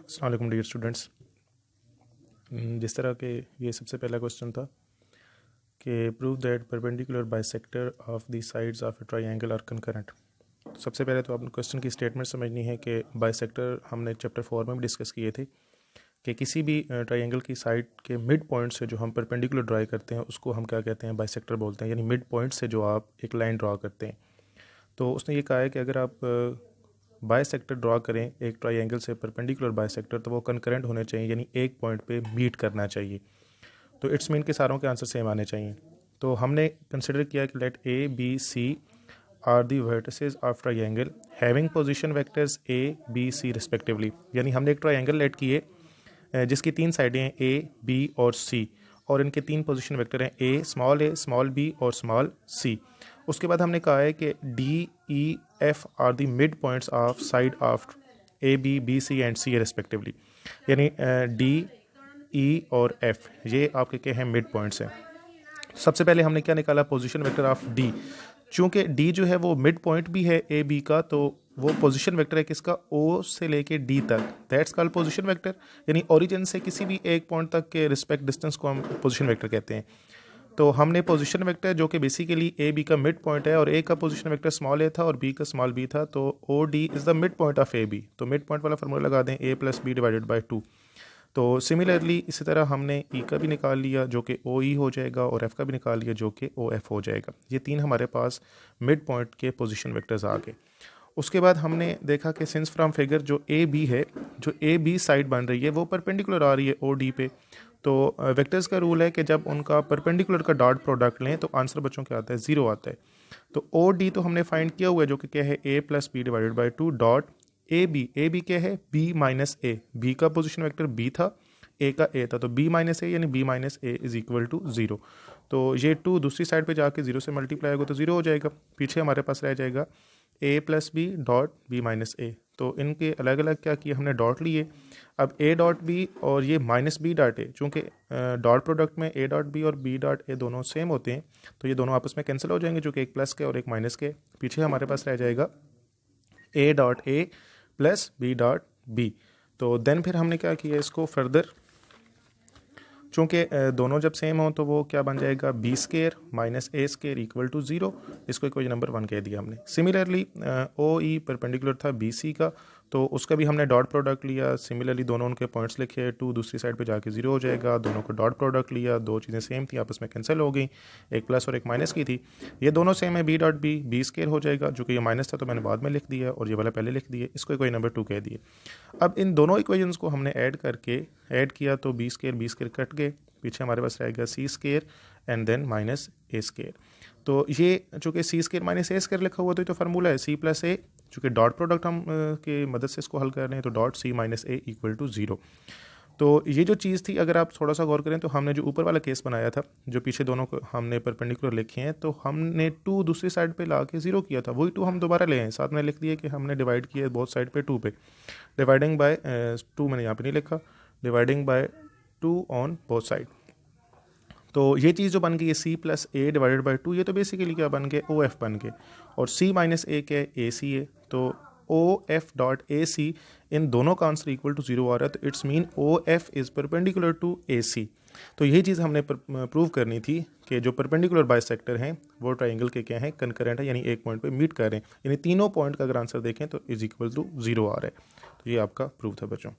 अस्सलाम वालेकुम dear students. जिस तरह के ये सबसे पहला क्वेश्चन था कि prove that perpendicular bisector of the sides of a triangle are concurrent. सबसे पहले तो आपने क्वेश्चन की स्टेटमेंट समझनी है कि बाइसेक्टर हमने चैप्टर 4 में भी डिस्कस किए थे कि किसी भी ट्रायंगल की साइड के मिड पॉइंट से जो हम परपेंडिकुलर ड्राई करते हैं उसको हम क्या कहते हैं, बाइसेक्टर बोलते हैं। यानी मिड पॉइंट से जो आप एक लाइन ड्रा करते हैं, तो उसने ये कहा है कि अगर आप बाइसेक्टर ड्रा करें एक ट्रायंगल से परपेंडिकुलर बाइसेक्टर, तो वो कंकरेंट होने चाहिए, यानी एक पॉइंट पे मीट करना चाहिए। तो इट्स मीन के सारों के आंसर सेम आने चाहिए। तो हमने कंसिडर किया कि let A B C are the vertices of triangle having position vectors a B c respectively. यानी हमने एक ट्रायंगल लेट किए जिसकी तीन साइडें हैं ए बी और सी, और इनके तीन पोजीशन वेक्टर हैं ए स्मॉल बी और स्मॉल सी। उसके बाद हमने कहा है कि D E F are the mid points of side of A B C and C respectively. यानी डी ई और एफ ये आपके क्या हैं, मिड पॉइंट्स हैं। सबसे पहले हमने क्या निकाला, पोजीशन वेक्टर ऑफ डी। चूंकि डी जो है वो मिड पॉइंट भी है ए बी का, तो वो पोजीशन वेक्टर है किसका, ओ से लेके डी तक, दैट्स कॉल्ड पोजीशन वेक्टर। यानी ओरिजिन से किसी भी एक पॉइंट तक के रिस्पेक्ट डिस्टेंस को हम पोजीशन वेक्टर कहते हैं। तो हमने पोजीशन वेक्टर जो कि बेसिकली ए बी का मिड पॉइंट है, और ए का पोजीशन वेक्टर स्मॉल ए था और बी का स्मॉल बी था, तो O D is the mid point of A B. तो मिड पॉइंट वाला फार्मूला लगा दें, A plus B divided by 2। तो सिमिलरली इसी तरह हमने ई का भी निकाल लिया जो कि ओ ई हो जाएगा, और एफ़ का भी निकाल लिया जो कि ओ एफ़ हो जाएगा। ये तीन हमारे पास मिड पॉइंट के पोजीशन वेक्टर्स आ गए। उसके बाद हमने देखा कि सिंस फ्रॉम फिगर जो ए बी है, जो ए बी साइड बन रही है वो परपेंडिकुलर आ रही है ओ डी पे। तो वेक्टर्स का रूल है कि जब उनका परपेंडिकुलर का डॉट प्रोडक्ट लें तो आंसर बच्चों क्या आता है, 0 आता है। तो ओ डी तो हमने फाइंड किया हुआ है जो कि क्या है, a plus B divided by 2 dot a b क्या है, बी माइनस ए। बी का पोजिशन वेक्टर बी था, ए का ए था, तो बी माइनस ए यानी b minus a is equal to 0। तो ये 2 दूसरी साइड पे जाके 0 से मल्टीप्लाई होगा तो 0 हो जाएगा। पीछे हमारे पास रह जाएगा a plus b dot b minus a. तो इनके अलग अलग क्या किया हमने, डॉट लिए। अब ए डॉट बी और ये माइनस बी डॉट ए, चूँकि डॉट प्रोडक्ट में ए डॉट बी और बी डॉट ए दोनों सेम होते हैं, तो ये दोनों आपस में कैंसिल हो जाएंगे, जो कि एक प्लस के और एक माइनस के। पीछे हमारे पास रह जाएगा a dot a plus b dot b. तो देन फिर हमने क्या किया, इसको फर्दर चूँकि दोनों जब सेम हो तो वो क्या बन जाएगा, b square minus a square equal to 0। इसको इक्वेशन नंबर 1 कह दिया हमने। सिमिलरली ओ ई परपेंडिकुलर था बी सी का, तो उसका भी हमने डॉट प्रोडक्ट लिया। सिमिलरली दोनों उनके पॉइंट्स लिखे, 2 दूसरी साइड पे जाके 0 हो जाएगा। दोनों को डॉट प्रोडक्ट लिया, दो चीज़ें सेम थी आपस में कैंसिल हो गई, एक प्लस और एक माइनस की थी। ये दोनों सेम है, b dot b b square हो जाएगा, जो कि ये माइनस था तो मैंने बाद में लिख दिया, और ये वाला पहले लिख दिया। इसको इक्वेशन नंबर 2 कह दिए। अब इन दोनों इक्वेशंस को हमने ऐड किया तो बी स्केयर कट गए, पीछे हमारे पास रहेगा c square and then minus a square. तो ये चूँकि c square minus a square लिखा हुआ तो फार्मूला है सी प्लस ए, चूँकि डॉट प्रोडक्ट हम के मदद से इसको हल कर रहे हैं, तो dot c minus a equal to 0। तो ये जो चीज़ थी, अगर आप थोड़ा सा गौर करें तो हमने जो ऊपर वाला केस बनाया था, जो पीछे दोनों को हमने परपेंडिकुलर लिखे हैं, तो हमने 2 दूसरी साइड पे ला के 0 किया था, वही 2 हम दोबारा ले आए, साथ में लिख दिया कि हमने डिवाइड किया बोथ साइड पे 2 पे। डिवाइडिंग बाय 2 मैंने यहाँ पे नहीं लिखा, dividing by 2 on both side. तो ये चीज़ जो बन गई है c plus a divided by 2, ये तो बेसिकली क्या बन गए, ओ एफ बन गए। और सी माइनस ए क्या है, ए सी है, तो ओ एफ डॉट ए सी, इन दोनों का आंसर इक्वल टू 0 आ रहा है, तो it's mean O F is perpendicular to A C. तो यही चीज़ हमने प्रूव करनी थी कि जो परपेंडिकुलर बाइसेक्टर हैं वो ट्राइंगल के क्या हैं, कंकरेंट है, यानी एक पॉइंट पे मीट कर रहे हैं। यानी तीनों पॉइंट का अगर आंसर देखें तो इज इक्वल टू 0 आ रहा है। तो ये आपका प्रूफ था बच्चों।